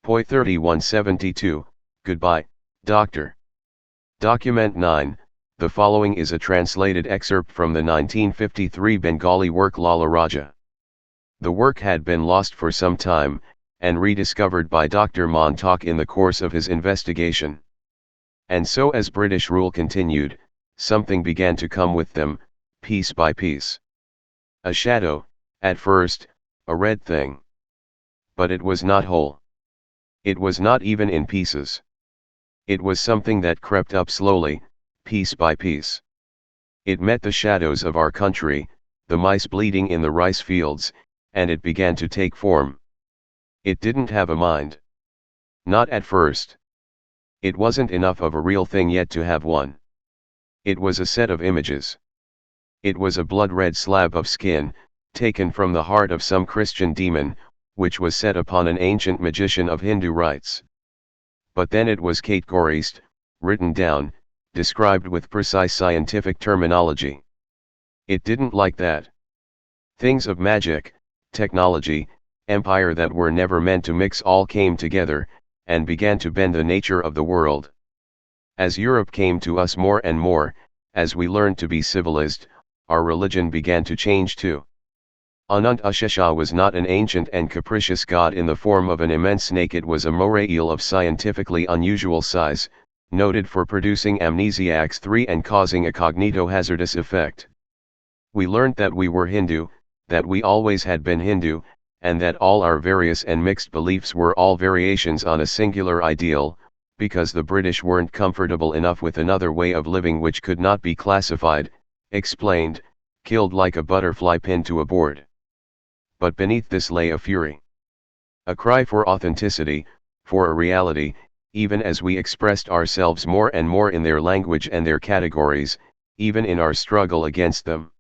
Point 3172, goodbye, Doctor. Document 9, the following is a translated excerpt from the 1953 Bengali work Lala Raja. The work had been lost for some time, and rediscovered by Dr. Montauk in the course of his investigation. And so as British rule continued, something began to come with them, piece by piece. A shadow, at first, a red thing. But it was not whole. It was not even in pieces. It was something that crept up slowly, piece by piece. It met the shadows of our country, the mice bleeding in the rice fields, and it began to take form. It didn't have a mind. Not at first. It wasn't enough of a real thing yet to have one. It was a set of images. It was a blood-red slab of skin, taken from the heart of some Christian demon, which was set upon an ancient magician of Hindu rites. But then it was categorized, written down, described with precise scientific terminology. It didn't like that. Things of magic, technology, empire that were never meant to mix all came together, and began to bend the nature of the world. As Europe came to us more and more, as we learned to be civilized, our religion began to change too. Anant Ushesha was not an ancient and capricious god in the form of an immense snake. It was a moray eel of scientifically unusual size, noted for producing amnesiacs 3 and causing a cognito-hazardous effect. We learned that we were Hindu, that we always had been Hindu, and that all our various and mixed beliefs were all variations on a singular ideal, because the British weren't comfortable enough with another way of living which could not be classified, explained, killed like a butterfly pinned to a board. But beneath this lay a fury. A cry for authenticity, for a reality, even as we expressed ourselves more and more in their language and their categories, even in our struggle against them.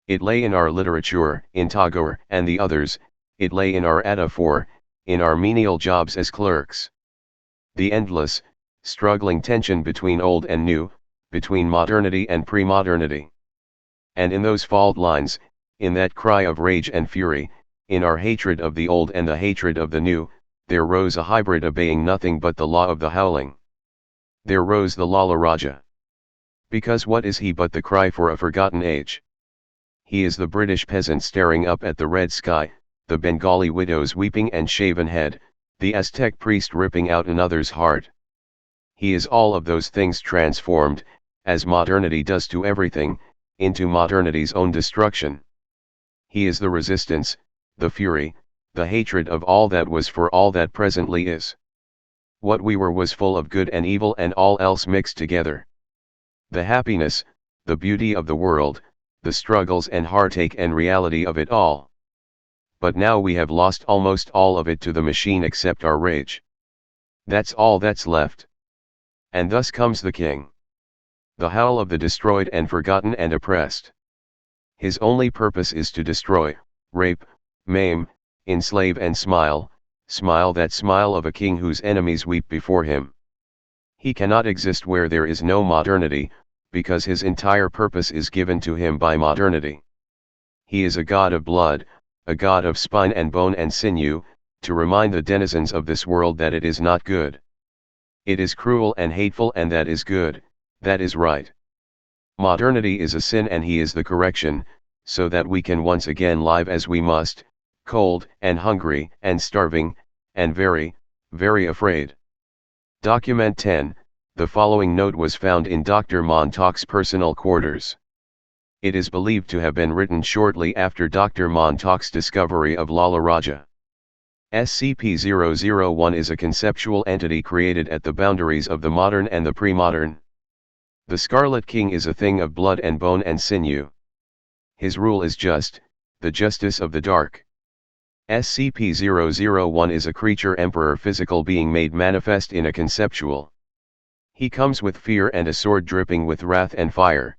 It lay in our literature, in Tagore and the others, it lay in our adaphor, in our menial jobs as clerks. The endless, struggling tension between old and new, between modernity and pre-modernity. And in those fault lines, in that cry of rage and fury, in our hatred of the old and the hatred of the new, there rose a hybrid obeying nothing but the law of the howling. There rose the Lala Raja. Because what is he but the cry for a forgotten age? He is the British peasant staring up at the red sky, the Bengali widow's weeping and shaven head, the Aztec priest ripping out another's heart. He is all of those things transformed, as modernity does to everything, into modernity's own destruction. He is the resistance, the fury, the hatred of all that was for all that presently is. What we were was full of good and evil and all else mixed together. The happiness, the beauty of the world, the struggles and heartache and reality of it all. But now we have lost almost all of it to the machine except our rage. That's all that's left. And thus comes the king. The howl of the destroyed and forgotten and oppressed. His only purpose is to destroy, rape, maim, enslave and smile that smile of a king whose enemies weep before him. He cannot exist where there is no modernity, because his entire purpose is given to him by modernity. He is a god of blood, a god of spine and bone and sinew, to remind the denizens of this world that it is not good. It is cruel and hateful and that is good, that is right. Modernity is a sin and he is the correction, so that we can once again live as we must, cold and hungry and starving, and very, very afraid. Document 10, the following note was found in Dr. Montauk's personal quarters. It is believed to have been written shortly after Dr. Montauk's discovery of Lala Raja. SCP-001 is a conceptual entity created at the boundaries of the modern and the pre-modern. The Scarlet King is a thing of blood and bone and sinew. His rule is just, the justice of the dark. SCP-001 is a creature emperor physical being made manifest in a conceptual. He comes with fear and a sword dripping with wrath and fire.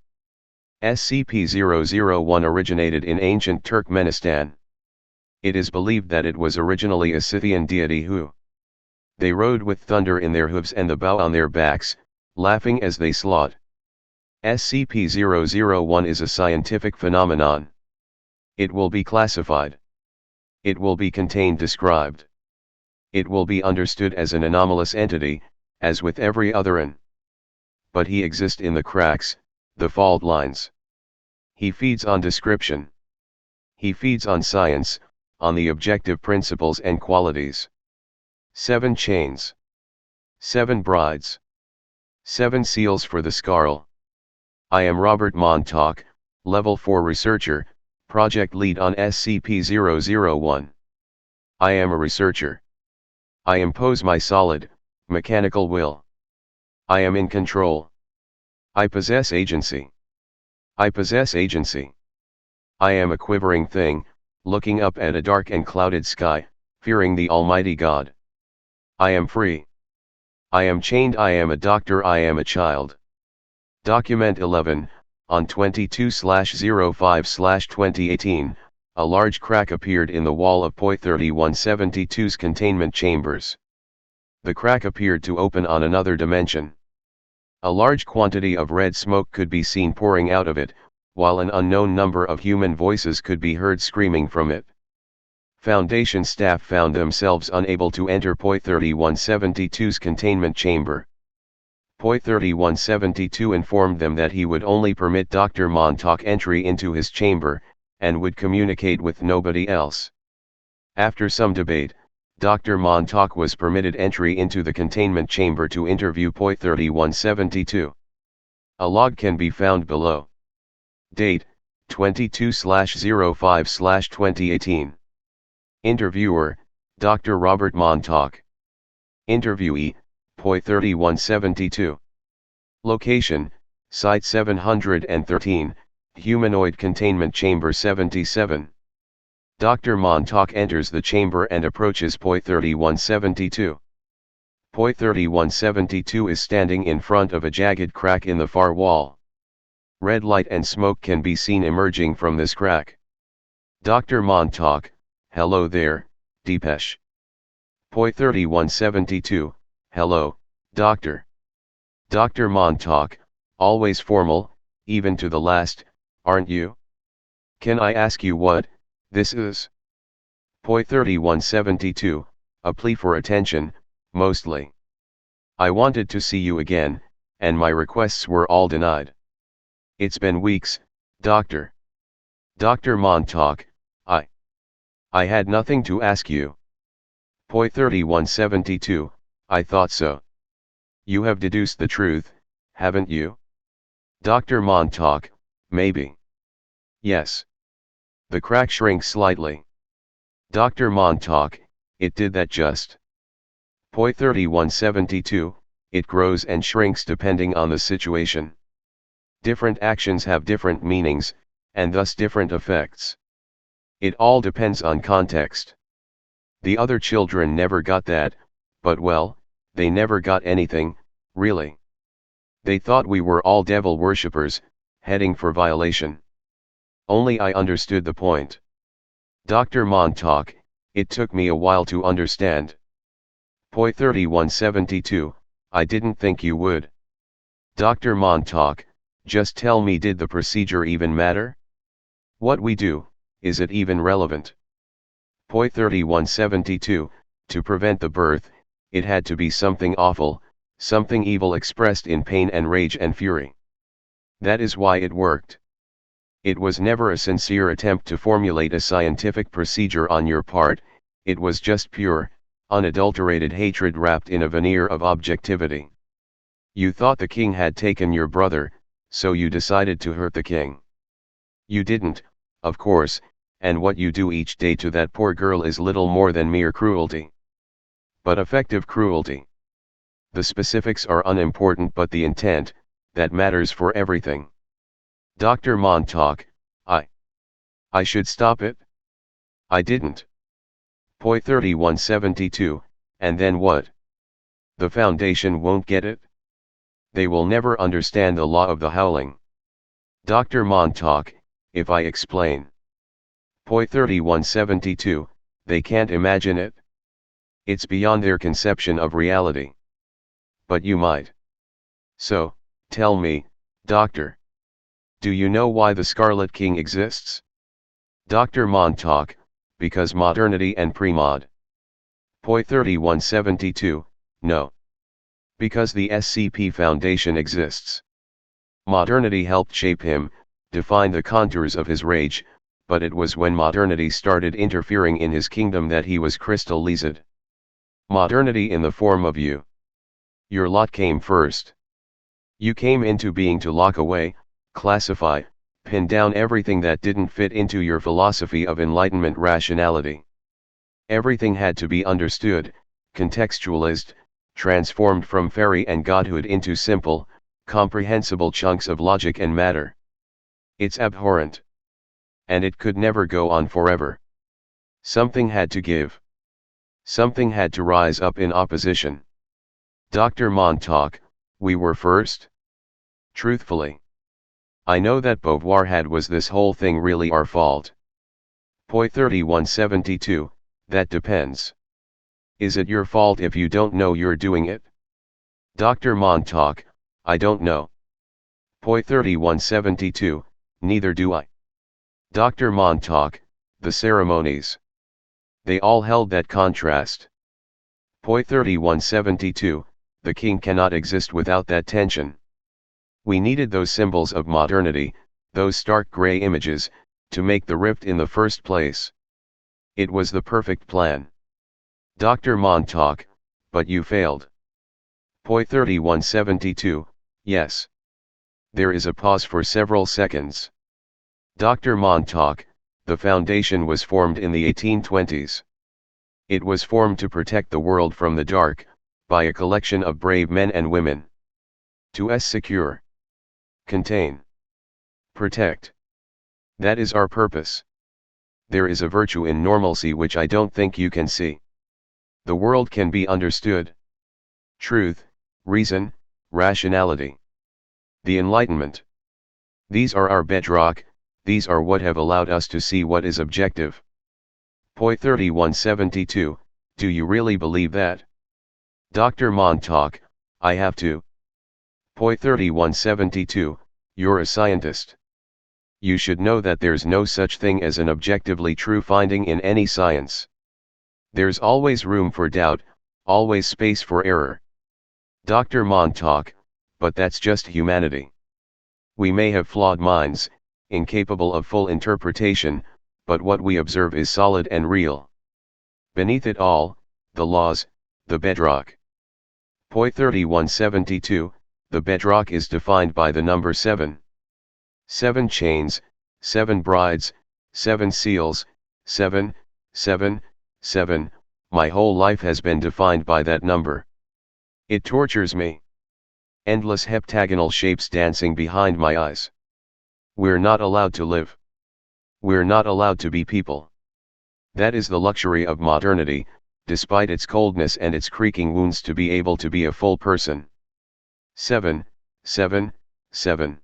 SCP-001 originated in ancient Turkmenistan. It is believed that it was originally a Scythian deity who. They rode with thunder in their hooves and the bow on their backs, laughing as they slaughtered. SCP-001 is a scientific phenomenon. It will be classified. It will be contained described. It will be understood as an anomalous entity, as with every other an. But he exists in the cracks, the fault lines. He feeds on description. He feeds on science, on the objective principles and qualities. 7 chains. 7 brides. 7 seals for the Scarl. I am Robert Montauk, Level 4 Researcher, Project Lead on SCP-001. I am a researcher. I impose my solid, mechanical will. I am in control. I possess agency. I possess agency. I am a quivering thing, looking up at a dark and clouded sky, fearing the Almighty God. I am free. I am chained. I am a doctor. I am a child. Document 11, on 22/05/2018, a large crack appeared in the wall of POI 3172's containment chambers. The crack appeared to open on another dimension. A large quantity of red smoke could be seen pouring out of it, while an unknown number of human voices could be heard screaming from it. Foundation staff found themselves unable to enter POI 3172's containment chamber. POI 3172 informed them that he would only permit Dr. Montauk entry into his chamber, and would communicate with nobody else. After some debate, Dr. Montauk was permitted entry into the containment chamber to interview POI 3172. A log can be found below. Date, 22/05/2018. Interviewer, Dr. Robert Montauk. Interviewee, POI 3172. Location, Site 713, Humanoid Containment Chamber 77. Dr. Montauk enters the chamber and approaches POI 3172. POI 3172 is standing in front of a jagged crack in the far wall. Red light and smoke can be seen emerging from this crack. Dr. Montauk, hello there, Deepesh. Poi 3172, hello, Doctor. Dr. Montauk, always formal, even to the last, aren't you? Can I ask you what this is? Poi 3172, a plea for attention, mostly. I wanted to see you again, and my requests were all denied. It's been weeks, Doctor. Dr. Montauk, I had nothing to ask you. Poi 3172, I thought so. You have deduced the truth, haven't you? Dr. Montauk, maybe. Yes. The crack shrinks slightly. Dr. Montauk, it did that just. Poi 3172, it grows and shrinks depending on the situation. Different actions have different meanings, and thus different effects. It all depends on context. The other children never got that, but well, they never got anything, really. They thought we were all devil worshippers, heading for violation. Only I understood the point. Dr. Montauk, it took me a while to understand. Poi 3172, I didn't think you would. Dr. Montauk, just tell me, did the procedure even matter? What we do, is it even relevant? Poi 3172, to prevent the birth, it had to be something awful, something evil expressed in pain and rage and fury. That is why it worked. It was never a sincere attempt to formulate a scientific procedure on your part, it was just pure, unadulterated hatred wrapped in a veneer of objectivity. You thought the king had taken your brother, so you decided to hurt the king. You didn't, of course, and what you do each day to that poor girl is little more than mere cruelty. But effective cruelty. The specifics are unimportant, but the intent, that matters for everything. Dr. Montauk, I should stop it? I didn't. Poi 3172, and then what? The Foundation won't get it? They will never understand the law of the howling. Dr. Montauk, if I explain. Poi 3172, they can't imagine it? It's beyond their conception of reality. But you might. So, tell me, Doctor. Do you know why the Scarlet King exists? Dr. Montauk, because modernity and pre-mod. Poi 3172, no. Because the SCP Foundation exists. Modernity helped shape him, define the contours of his rage, but it was when modernity started interfering in his kingdom that he was crystallized. Modernity in the form of you. Your lot came first. You came into being to lock away, classify, pin down everything that didn't fit into your philosophy of enlightenment rationality. Everything had to be understood, contextualized, transformed from fairy and godhood into simple, comprehensible chunks of logic and matter. It's abhorrent. And it could never go on forever. Something had to give. Something had to rise up in opposition. Dr. Montauk, we were first? Truthfully. I know that Beauvoir had was this whole thing really our fault? Poi 3172, that depends. Is it your fault if you don't know you're doing it? Dr. Montauk, I don't know. Poi 3172, neither do I. Dr. Montauk, the ceremonies. They all held that contrast. Poi 3172, the king cannot exist without that tension. We needed those symbols of modernity, those stark gray images, to make the rift in the first place. It was the perfect plan. Dr. Montauk, but you failed. Poi 3172, yes. There is a pause for several seconds. Dr. Montauk, the Foundation was formed in the 1820s. It was formed to protect the world from the dark, by a collection of brave men and women. To secure. Contain. Protect. That is our purpose. There is a virtue in normalcy which I don't think you can see. The world can be understood. Truth, reason, rationality. The Enlightenment. These are our bedrock, these are what have allowed us to see what is objective. Point 3172, do you really believe that? Dr. Montauk, I have to. Point 3172, you're a scientist. You should know that there's no such thing as an objectively true finding in any science. There's always room for doubt, always space for error. Dr. Montauk, but that's just humanity. We may have flawed minds, incapable of full interpretation, but what we observe is solid and real. Beneath it all, the laws, the bedrock. Point 3172, the bedrock is defined by the number 7. 7 chains, 7 brides, 7 seals, 7, 7, 7, my whole life has been defined by that number. It tortures me. Endless heptagonal shapes dancing behind my eyes. We're not allowed to live. We're not allowed to be people. That is the luxury of modernity, despite its coldness and its creaking wounds, to be able to be a full person. 7, 7, 7.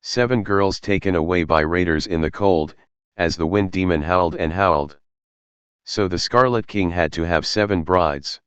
7 girls taken away by raiders in the cold, as the wind demon howled and howled. So the Scarlet King had to have 7 brides.